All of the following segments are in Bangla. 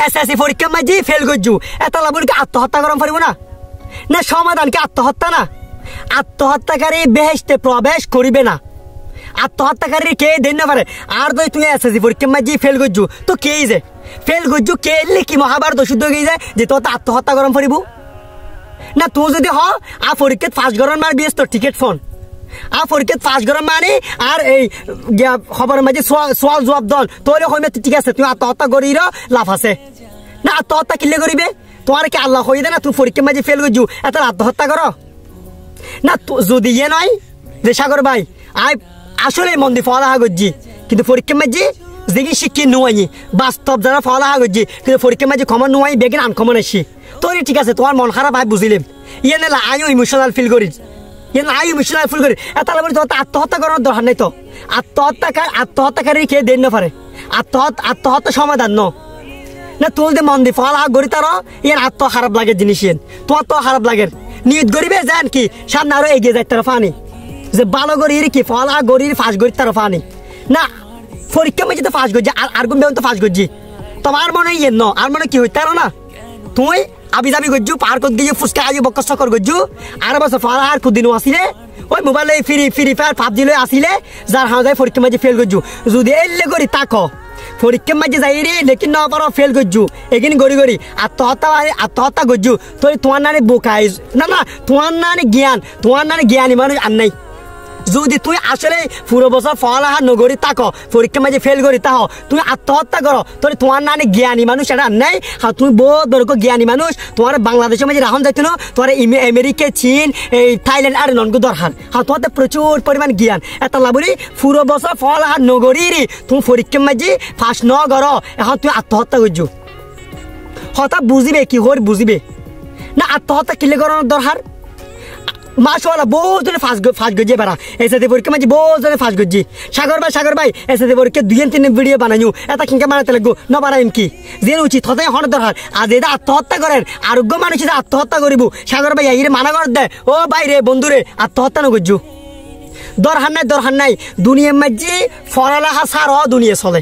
এসএসসি পরীক্ষা মাঝে ফেল করছু এত লাভকে আত্মহত্যা করম পারিব না না সমাধান কি আত্মহত্যা না আত্মহত্যাকারী বেহেশতে প্রবেশ করিবে না আত্মহত্যাকারী কে দেন না পারে আর তো তুই এসএসসি পরীক্ষা মাঝে ফেল করছু তো কে যে ফেল করছু কে এলে কি মহাভারত শুদ্ধ হয়ে যায় যে তো আত্মহত্যা করম পারিব না তুই যদি হ আ পরীক্ষা ফার্স্ট গরম মার বিয়েস তোর টিকিট ফোন আ পরীক্ষা ফার্স্ট গরম মানে আর এই খবরের মাঝে সোয়াল জবাব দল তোর হইমে ঠিক আছে তুই আত্মহত্যা করির লাভ আছে না আত্মহত্যা কিলে করিবে তোমার কি আল্লাহ হয়ে দে না তুই পরীক্ষা মাঝে ফেল করছু এত আত্মহত্যা কর না যদি ইয়ে নয় যে সাগর ভাই আই আসলে মন্দির ফলাহা করছি কিন্তু পরীক্ষা মাঝে যেগি শিক্ষি নোয়াই বাস্তব যারা ফলাহা করছি কিন্তু পরীক্ষা মাঝে ক্ষমা নোয়াই বেগিন আনকমন আসি তোর ঠিক আছে তোমার মন খারাপ ভাই বুঝিলাম ইয়ে না আইও ইমোশনাল ফিল করি ইয়ে না আই ইমোশনাল ফিল করি এত বলি তো আত্মহত্যা করার দরকার নেই তো আত্মহত্যাকারী কে দেন না পারে আত্মহত্যা সমাধান না তোর যে মন্দির ফলাহা করি তার ইয়ার আত্ম খারাপ লাগে জিনিস তোমার তো খারাপ লাগে নিয়ত করিবে জান কি সামনে আরো এগিয়ে যায় তার ফানি যে ভালো করি কি ফলাহা করি ফাঁস করি তার ফানি না পরীক্ষা মেঝে তো ফাঁস করছি আর কোন বেতন তো ফাঁস করছি তোমার মনে ইয়ে ন আর মনে কি হইতে না তুই আবি যাবি করছু পার করতে গিয়ে ফুচকা আগে বক্ক চক্কর করছু আর বছর ফলাহার কুদিনও আসিলে ওই মোবাইলে ফ্রি ফায়ার পাবজি লই আসিলে যার হাঁ যায় পরীক্ষা মাঝে ফেল করছু যদি এলে করি তাক পরীক্ষা মাঝে যাই রে লেকিন না পারো ফেল করছু এখানে গড়ি আত্মহত্যা করছু তুই তোমার নানি বোকাই না তোমার নানি জ্ঞানী মানুষ আর নাই যদি তুই আসলে পুরো বছর ফলাহা নগরী তাক পরীক্ষা মাঝে ফেল করি তাহ তুই আত্মহত্যা করো তোর তোমার নানি জ্ঞানী মানুষ এটা নাই হ্যাঁ তুমি বহুত বড় জ্ঞানী মানুষ তোমার বাংলাদেশের মাঝে রাহন যাইতো না তোমার আমেরিকা চীন এই থাইল্যান্ড আর ননগু দরকার হ্যাঁ তোমার প্রচুর পরিমাণ জ্ঞান এত লাভরি পুরো বছর ফলাহা নগরী তুমি পরীক্ষা মাঝে ফার্স্ট ন করো এখন তুই আত্মহত্যা করছো হঠাৎ বুঝিবে কি হর বুঝিবে না আত্মহত্যা কিলে করানোর দরকার মাশাআল্লাহ বহুত জনে ফাঁস গজি বেড়া এসএসসি পরীক্ষা মাঝে বহুত জনে ফাঁস গজি সাগর ভাই এসএসসি পরীক্ষা 2-3 ভিডিও বানাইও এটা কিংকা বানাতে লাগবো না বানাইম কি যে উচিত হতে হন দরকার আজ এটা আত্মহত্যা করেন আরোগ্য মানুষ আত্মহত্যা করিব সাগর ভাই এই মানা কর দে ও ভাই রে বন্ধুরে আত্মহত্যা না করছু দরকার নাই দুনিয়ার মাঝে ফলাহা সার দুনিয়া চলে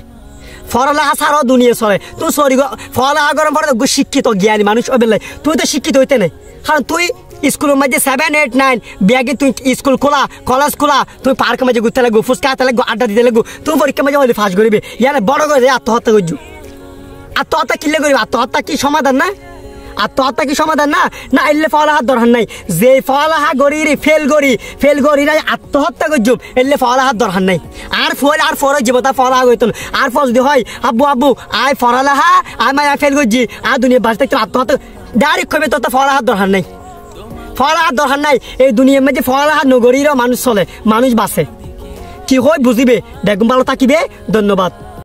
ফলাহা সারও দুনিয়া চলে তুই সরি ফলাহা গরম পরে শিক্ষিত জ্ঞানী মানুষ ওবেলাই তুই তো শিক্ষিত হইতে নাই কারণ তুই স্কুলের মাঝে 7, 8, 9 ব্যাগে তুই স্কুল খোলা কলেজ খোলা তুই পার্কের মাঝে ঘুরতে লাগবো ফুচকা হাতে লাগবো আড্ডা দিতে লাগবো তুই পরীক্ষার মাঝে হলে ফাঁস করবি ইয়ানে বড় করে আত্মহত্যা করছু আত্মহত্যা কিনলে করবি আত্মহত্যা কি সমাধান না আত্মহত্যা কি সমাধান না এলে ফলাহার দরকার নাই যে ফলাহা গড়ি ফেল করি নাই আত্মহত্যা করছু এলে ফলাহার দরকার নাই আর ফর জীবতা ফলাহা করতো আর ফল যদি হয় আব্বু আয় ফলাহা আমি ফেল করছি আর দুনিয়া বাঁচতে আত্মহত্যা ডাইরেক্ট করবে তোর ফলাহার দরকার নাই ফলাহার দরকার নাই এই দুনিয়ার মধ্যে ফলাহা নগরীরও মানুষ চলে মানুষ বাঁচে কি হয় বুঝিবে দেখুন ভালো থাকিবে ধন্যবাদ।